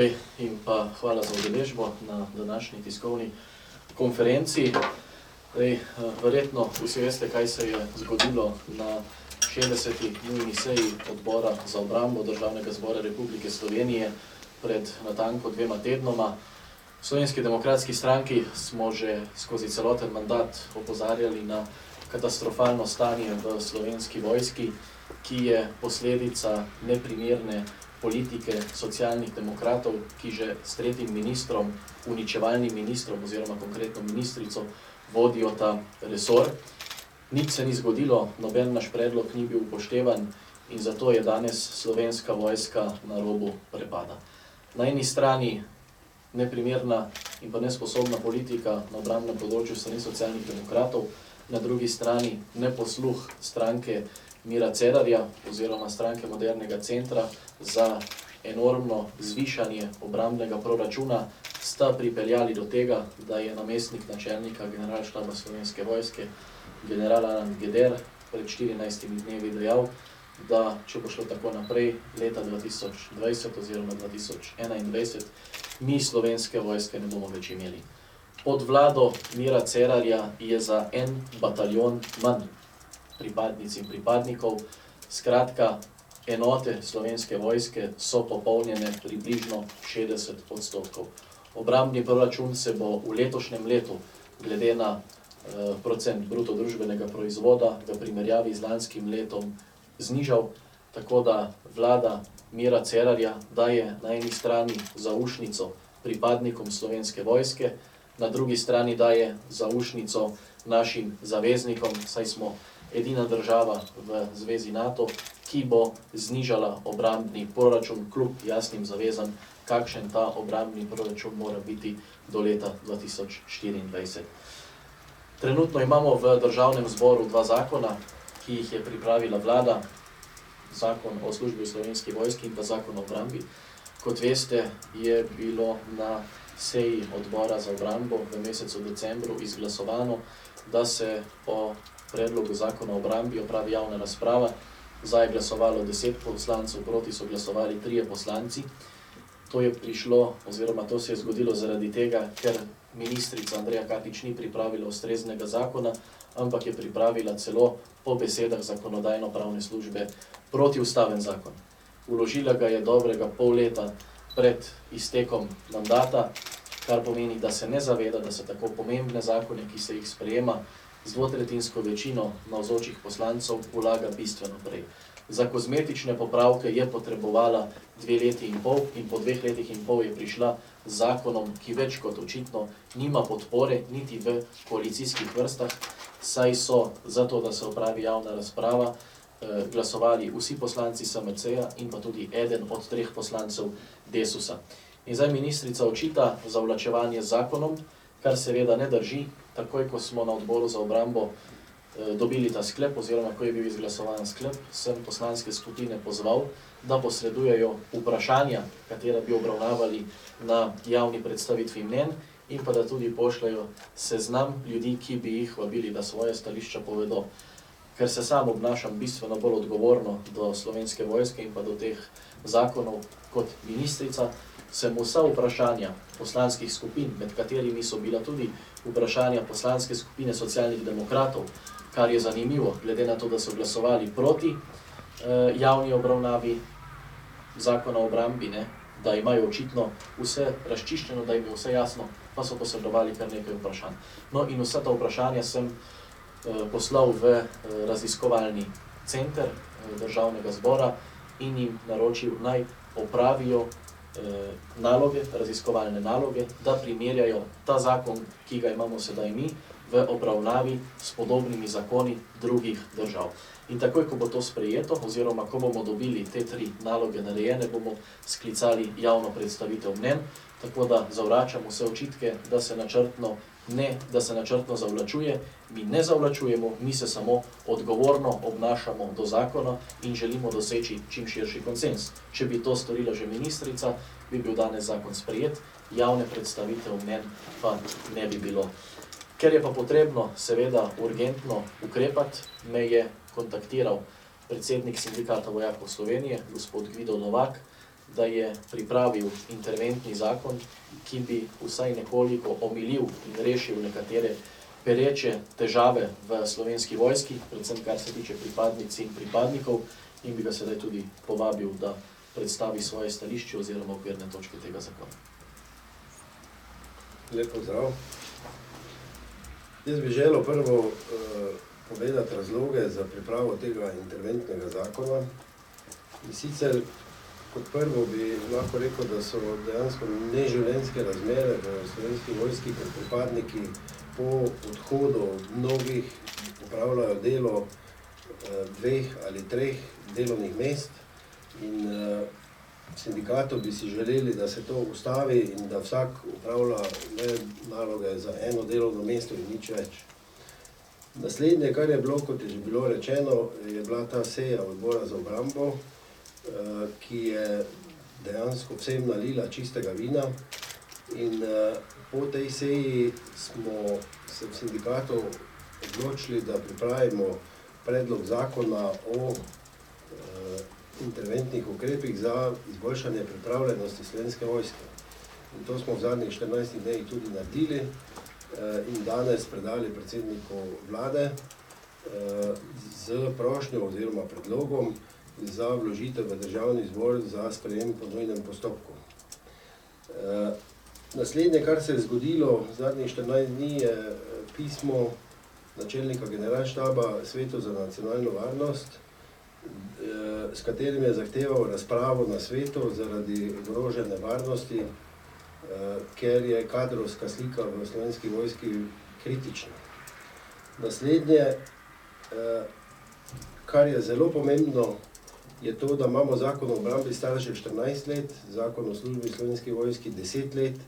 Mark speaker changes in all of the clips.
Speaker 1: In pa hvala za udeležbo na današnji tiskovni konferenci. Verjetno vsi veste, kaj se je zgodilo na 60. nujni seji Odbora za obrambo Državnega zbora Republike Slovenije pred natanko 2 tednoma. V Slovenski demokratski stranki smo že skozi celoten mandat opozarjali na katastrofalno stanje v Slovenski vojski, ki je posledica neprimerne politike socialnih demokratov, ki že s tretjim ministrom, uničevalnim ministrom oziroma konkretno ministrico, vodijo ta resor. Nič se ni zgodilo, noben naš predlog ni bil upoštevan in zato je danes Slovenska vojska na robu prepada. Na eni strani neprimerna in pa nesposobna politika na obrambnem področju strani socialnih demokratov, na drugi strani neposluh stranke Mira Cerarja oziroma stranke Modernega centra za enormno zvišanje obrambnega proračuna, sta pripeljali do tega, da je namestnik načelnika Generalštaba Slovenske vojske, general Alan Geder, pred 14 dnevi dejal, da če bo šlo tako naprej, leta 2020 oziroma 2021, mi Slovenske vojske ne bomo več imeli. Pod vlado Mira Cerarja je za 1 bataljon manj pripadnic in pripadnikov. Skratka, enote Slovenske vojske so popolnjene približno 60%. Obrambni proračun se bo v letošnjem letu, glede na procent bruto družbenega proizvoda, v primerjavi z lanskim letom znižal, tako da vlada Mira Cerarja daje na eni strani zaušnico pripadnikom Slovenske vojske, na drugi strani daje zaušnico našim zaveznikom, saj smo edina država v zvezi NATO, ki bo znižala obrambni proračun kljub jasnim zavezam, kakšen ta obrambni proračun mora biti do leta 2024. Trenutno imamo v Državnem zboru 2 zakona, ki jih je pripravila vlada, zakon o službi v Slovenski vojski in pa zakon o obrambi. Kot veste, je bilo na seji Odbora za obrambo v mesecu decembru izglasovano, da se o predlogu zakona o obrambi opravi javna razprava. Za je glasovalo 10 poslancev, proti so glasovali 3 poslanci. To je prišlo, oziroma to se je zgodilo zaradi tega, ker ministrica Andreja Katič ni pripravila ustreznega zakona, ampak je pripravila celo po besedah Zakonodajno-pravne službe protiustaven zakon. Vložila ga je dobrega pol leta pred iztekom mandata, kar pomeni, da se ne zaveda, da se tako pomembne zakone, ki se jih sprejema z dvotretjinsko večino navzočih poslancev, vlaga bistveno prej. Za kozmetične popravke je potrebovala 2 leti in pol in po 2 letih in pol je prišla z zakonom, ki več kot očitno nima podpore niti v koalicijskih vrstah, saj so za to, da se opravi javna razprava, glasovali vsi poslanci SMC-ja in pa tudi eden od 3 poslancev Desusa. In zdaj ministrica očita zavlačevanje z zakonom, kar seveda ne drži. Takoj, ko smo na Odboru za obrambo dobili ta sklep, oziroma ko je bil izglasovan sklep, sem poslanske skupine pozval, da posredujejo vprašanja, katera bi obravnavali na javni predstavitvi mnenj, in pa da tudi pošljajo seznam ljudi, ki bi jih vabili, da svoje stališča povedo. Ker se sam obnašam bistveno bolj odgovorno do Slovenske vojske in pa do teh zakonov kot ministrica, sem vsa vprašanja poslanskih skupin, med katerimi so bila tudi vprašanja poslanske skupine socialnih demokratov, kar je zanimivo, glede na to, da so glasovali proti javni obravnavi zakona o obrambi, da imajo očitno vse razčiščeno, da jim je vse jasno, pa so posredovali kar nekaj vprašanj. No in vsa ta vprašanja sem poslal v raziskovalni center Državnega zbora in jim naročil, naj opravijo naloge, raziskovalne naloge, da primerjajo ta zakon, ki ga imamo sedaj mi, v obravnavi s podobnimi zakoni drugih držav. In takoj, ko bo to sprejeto, oziroma ko bomo dobili te 3 naloge narejene, bomo sklicali javno predstavitev mnenj, tako da zavračamo vse očitke, da se načrtno zavlačuje. Mi ne zavlačujemo, mi se samo odgovorno obnašamo do zakona in želimo doseči čim širši konsenz. Če bi to storila že ministrica, bi bil danes zakon sprejet, javne predstavitev mnenj pa ne bi bilo. Ker je pa potrebno seveda urgentno ukrepati, me je kontaktiral predsednik Sindikata vojakov Slovenije, gospod Gvido Novak, da je pripravil interventni zakon, ki bi vsaj nekoliko omilil in rešil nekatere pereče težave v Slovenski vojski, predvsem kar se tiče pripadnic in pripadnikov, in bi ga sedaj tudi povabil, da predstavi svoje stališče oziroma okvirne točke tega zakona.
Speaker 2: Lep pozdrav. Jaz bi želel prvo povedati razloge za pripravo tega interventnega zakona. In sicer kot prvo bi lahko rekel, da so dejansko neživljenjske razmere v Slovenski vojski, ker pripadniki po odhodu mnogih opravljajo delo 2 ali 3 delovnih mest in sindikatu bi si želeli, da se to ustavi in da vsak opravlja le naloge za eno delovno mesto in nič več. Naslednje, kar je bilo, kot je že bilo rečeno, je bila ta seja odbora za obrambo, ki je dejansko vsem nalila čistega vina in po tej seji smo se v sindikatu odločili, da pripravimo predlog zakona o interventnih ukrepih za izboljšanje pripravljenosti Slovenske vojske. In to smo v zadnjih 14 dneh tudi naredili in danes predali predsedniku vlade z prošnjo oziroma predlogom za vložitev v državni zbor za sprejem po nujnem postopku. Naslednje, kar se je zgodilo v zadnjih 14 dni, je pismo načelnika generalštaba Svetu za nacionalno varnost, s katerim je zahteval razpravo na svetu zaradi ogrožene varnosti, ker je kadrovska slika v Slovenski vojski kritična. Naslednje, kar je zelo pomembno, je to, da imamo zakon o obrambi star že 14 let, zakon o službi v Slovenski vojski 10 let,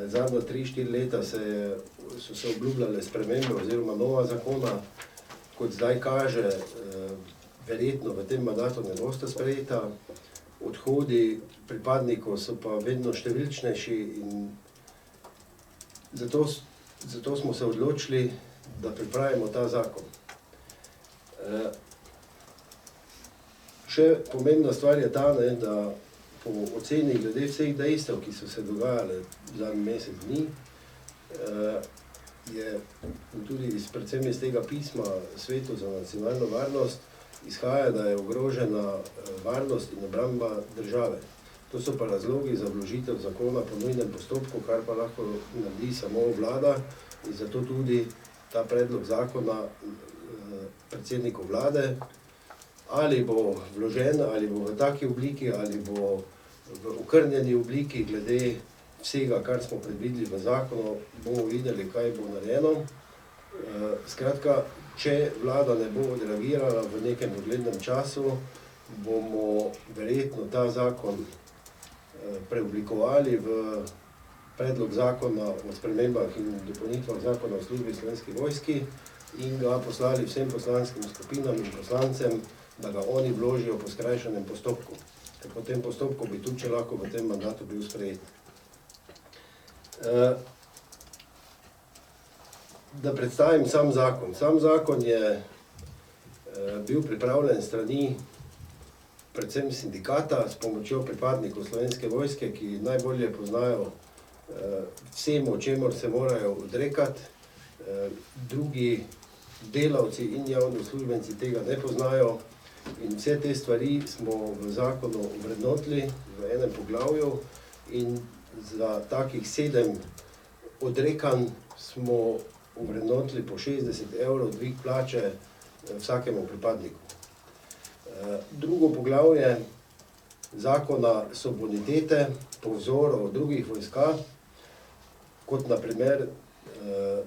Speaker 2: zadnja 3-4 leta so se obljubljale spremembe oziroma nova zakona, kot zdaj kaže, verjetno v tem mandatu ne bosta sprejeta, odhodi pripadnikov so pa vedno številčnejši in zato smo se odločili, da pripravimo ta zakon. Še pomembna stvar je ta, da po oceni glede vseh dejstev, ki so se dogajale zadnji mesec dni, je tudi predvsem iz tega pisma Svetu za nacionalno varnost izhaja, da je ogrožena varnost in obramba države. To so pa razlogi za vložitev zakona po nujnem postopku, kar pa lahko naredi samo vlada in zato tudi ta predlog zakona predsedniku vlade ali bo vložen, ali bo v taki obliki, ali bo v okrnjeni obliki, glede vsega, kar smo predvideli v zakonu, bomo videli, kaj bo narejeno. Skratka, če vlada ne bo odreagirala v nekem doglednem času, bomo verjetno ta zakon preoblikovali v predlog zakona o spremembah in dopolnitvah zakona o službi Slovenski vojski in ga poslali vsem poslanskim skupinam in poslancem, da ga oni vložijo po skrajšanem postopku. Ker po tem postopku bi tudi lahko v tem mandatu bil sprejet. Da predstavim sam zakon. Sam zakon je bil pripravljen strani predvsem sindikata s pomočjo pripadnikov Slovenske vojske, ki najbolje poznajo vsemu, čemur se morajo odrekati. Drugi delavci in javni uslužbenci tega ne poznajo in vse te stvari smo v zakonu ovrednotili v enem poglavju in za takih 7 odrekanj smo ovrednotili po 60 evrov dvig plače vsakemu pripadniku. Drugo poglavje zakona so bonitete po vzoru drugih vojska, kot na primer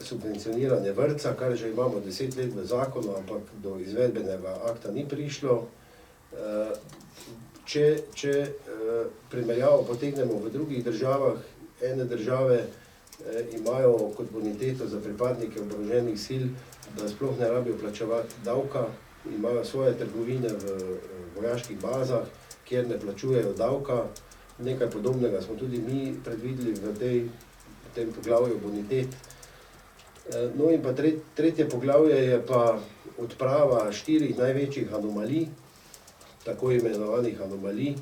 Speaker 2: subvencioniranje vrtca, kar že imamo 10 let v zakonu, ampak do izvedbenega akta ni prišlo. Če primerjavo potegnemo v drugih državah, ene države imajo kot boniteto za pripadnike oboroženih sil, da sploh ne rabijo plačevati davka, imajo svoje trgovine v vojaških bazah, kjer ne plačujejo davka. Nekaj podobnega smo tudi mi predvideli v tem poglavju bonitet. No in pa tretje poglavje je pa odprava 4 največjih anomalij, tako imenovanih anomalij,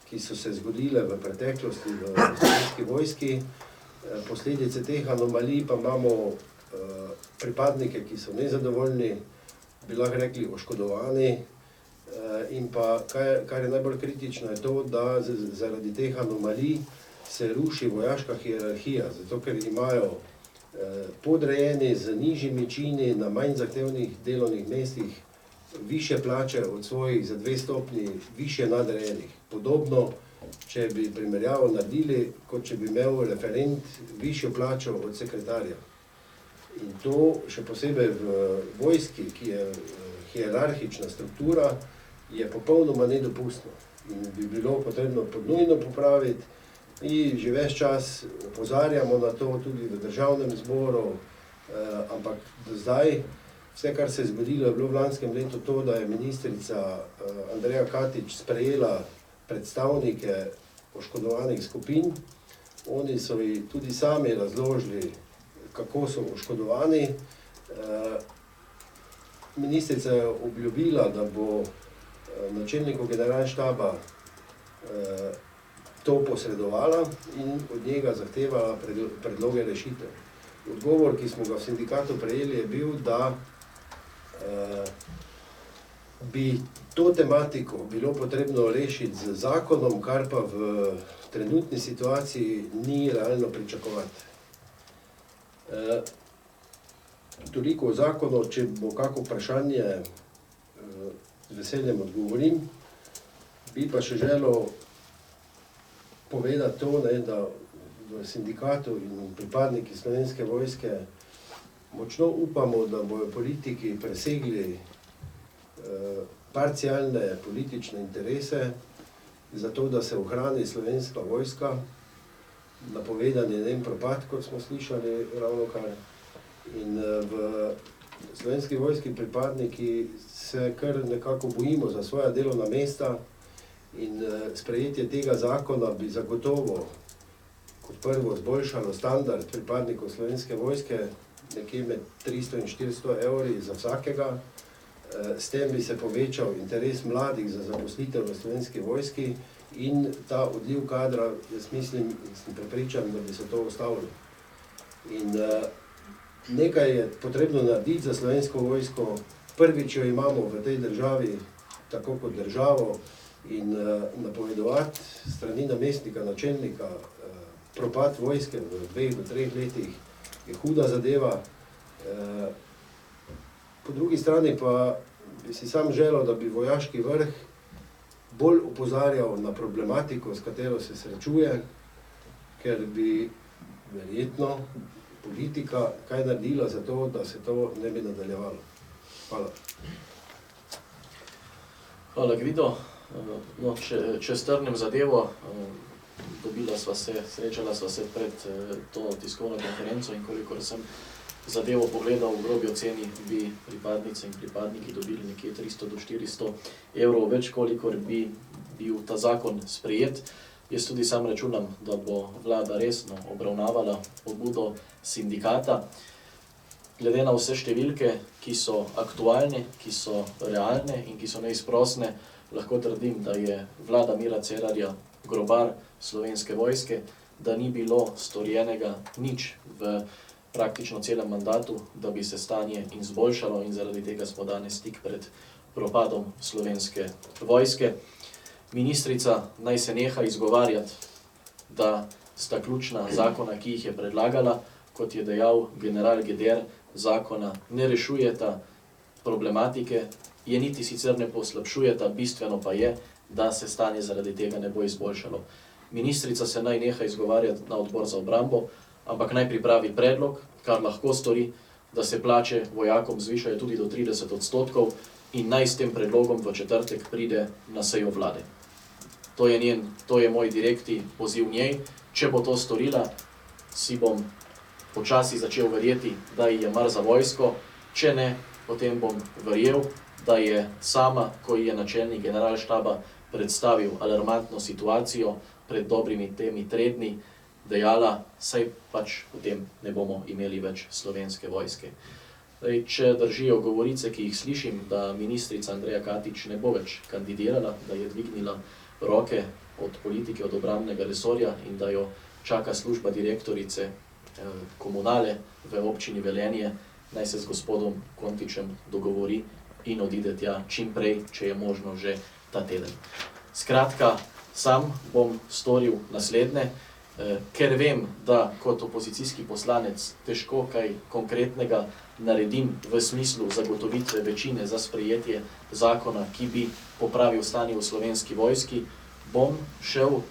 Speaker 2: ki so se zgodile v preteklosti v Slovenski vojski. Posledice teh anomalij pa imamo pripadnike, ki so nezadovoljni, bi lahko rekli oškodovani, in pa, kar je najbolj kritično, je to, da zaradi teh anomalij se ruši vojaška hierarhija, zato ker imajo podrejeni z nižjimi čini na manj zahtevnih delovnih mestih više plače od svojih za 2 stopnji više nadrejenih. Podobno, če bi primerjavo naredili, kot če bi imel referent višjo plačo od sekretarja. In to še posebej v vojski, ki je hierarhična struktura, je popolnoma nedopustno in bi bilo potrebno podnujno popraviti. Mi že ves čas opozarjamo na to tudi v državnem zboru, ampak do zdaj vse, kar se je zgodilo, je bilo v lanskem letu to, da je ministrica Andreja Katič sprejela predstavnike oškodovanih skupin. Oni so ji tudi sami razložili, kako so oškodovani. Ministrica je obljubila, da bo načelniku generalštaba to posredovala in od njega zahtevala predloge rešitev. Odgovor, ki smo ga v sindikatu prejeli, je bil, da bi to tematiko bilo potrebno rešiti z zakonom, kar pa v trenutni situaciji ni realno pričakovati. Toliko o zakonu, če bo kako vprašanje, z veseljem odgovorim. Bi pa še želel povedati to, da v sindikatu in pripadniki Slovenske vojske močno upamo, da bojo politiki presegli parcialne politične interese, zato da se ohrani Slovenska vojska, napovedan je njen propad, kot smo slišali ravnokar. In v Slovenski vojski pripadniki se kar nekako bojimo za svoja delovna mesta in sprejetje tega zakona bi zagotovo kot prvo zboljšalo standard pripadnikov Slovenske vojske, nekje med 300 in 400 evri za vsakega. S tem bi se povečal interes mladih za zaposlitev v Slovenski vojski in ta odliv kadra, jaz mislim in sem prepričan, da bi se to ustavilo. In nekaj je potrebno narediti za Slovensko vojsko. Prvič jo imamo v tej državi, tako kot državo, in napovedovati strani namestnika, načelnika, propad vojske v 2 do 3 letih je huda zadeva. Po drugi strani pa bi si sam želel, da bi vojaški vrh bolj opozarjal na problematiko, s katero se srečuje, ker bi verjetno politika kaj naredila za to, da se to ne bi nadaljevalo. Hvala.
Speaker 1: Hvala, Gvido. No, če strnem zadevo, srečala sva se pred to tiskovno konferenco in kolikor sem zadevo pogledal, v grobi oceni bi pripadnice in pripadniki dobili nekje 300 do 400 evrov več, kolikor bi bil ta zakon sprejet. Jaz tudi sam računam, da bo vlada resno obravnavala pobudo sindikata. Glede na vse številke, ki so aktualne, ki so realne in ki so neizprosne, lahko trdim, da je vlada Mira Cerarja grobar Slovenske vojske, da ni bilo storjenega nič v praktično celem mandatu, da bi se stanje izboljšalo in zaradi tega smo danes tik pred propadom Slovenske vojske. Ministrica naj se neha izgovarjati, da sta ključna zakona, ki jih je predlagala, kot je dejal general Geder, zakona ne rešujeta problematike, je niti sicer ne poslabšujeta, bistveno pa je, da se stanje zaradi tega ne bo izboljšalo. Ministrica se naj neha izgovarjati na Odbor za obrambo, ampak naj pripravi predlog, kar lahko stori, da se plače vojakom zvišajo tudi do 30% in naj s tem predlogom v četrtek pride na sejo vlade. To je moj direktni poziv njej. Če bo to storila, si bom počasi začel verjeti, da ji je mar za vojsko, če ne, potem bom verjel, da je sama, ko ji je načelnik generalštaba predstavil alarmantno situacijo pred dobrimi 3 tedni, dejala, saj pač potem ne bomo imeli več Slovenske vojske. Če držijo govorice, ki jih slišim, da ministrica Andreja Katič ne bo več kandidirala, da je dvignila roke od politike, od obrambnega resorja in da jo čaka služba direktorice komunale v občini Velenje, naj se z gospodom Kontičem dogovori in odide tja čim prej, če je možno že ta teden. Skratka, sam bom storil naslednje, ker vem, da kot opozicijski poslanec težko kaj konkretnega naredim v smislu zagotovitve večine za sprejetje zakona, ki bi popravil stanje v Slovenski vojski, bom šel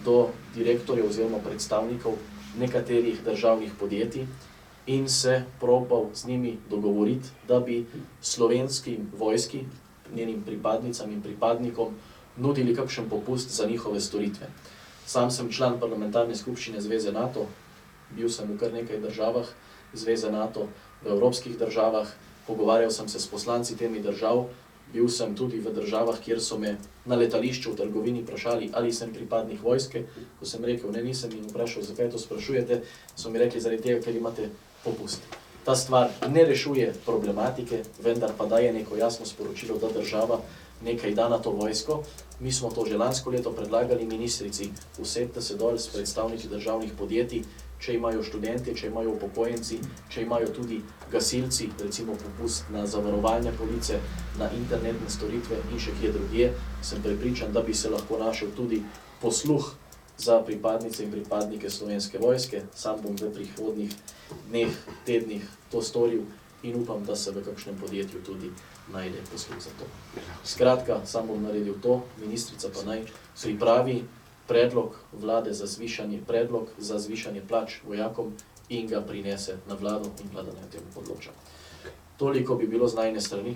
Speaker 1: do direktorjev oziroma predstavnikov nekaterih državnih podjetij in se probal z njimi dogovoriti, da bi slovenski vojski, njenim pripadnicam in pripadnikom, nudili kakšen popust za njihove storitve. Sam sem član parlamentarne skupščine Zveze NATO, bil sem v kar nekaj državah Zveze NATO, v evropskih državah, pogovarjal sem se s poslanci temi držav, bil sem tudi v državah, kjer so me na letališču v trgovini vprašali, ali sem pripadnik vojske. Ko sem rekel, ne, nisem, in vprašal, zakaj to sprašujete, so mi rekli, zaradi tega, ker imate popust. Ta stvar ne rešuje problematike, vendar pa daje neko jasno sporočilo, da država nekaj da na to vojsko. Mi smo to že lansko leto predlagali ministrici, usedite se dol s predstavniki državnih podjetij, če imajo študenti, če imajo upokojenci, če imajo tudi gasilci, recimo popust na zavarovalne police, na internetne storitve in še kje drugje, sem prepričan, da bi se lahko našel tudi posluh za pripadnice in pripadnike Slovenske vojske. Sam bom v prihodnjih dneh, tednih to storil in upam, da se v kakšnem podjetju tudi najde posluh za to. Skratka, sam bom naredil to, ministrica pa naj pripravi predlog vlade za zvišanje plač vojakom in ga prinese na vlado in vlada naj o tem odloča. Toliko bi bilo z najine strani.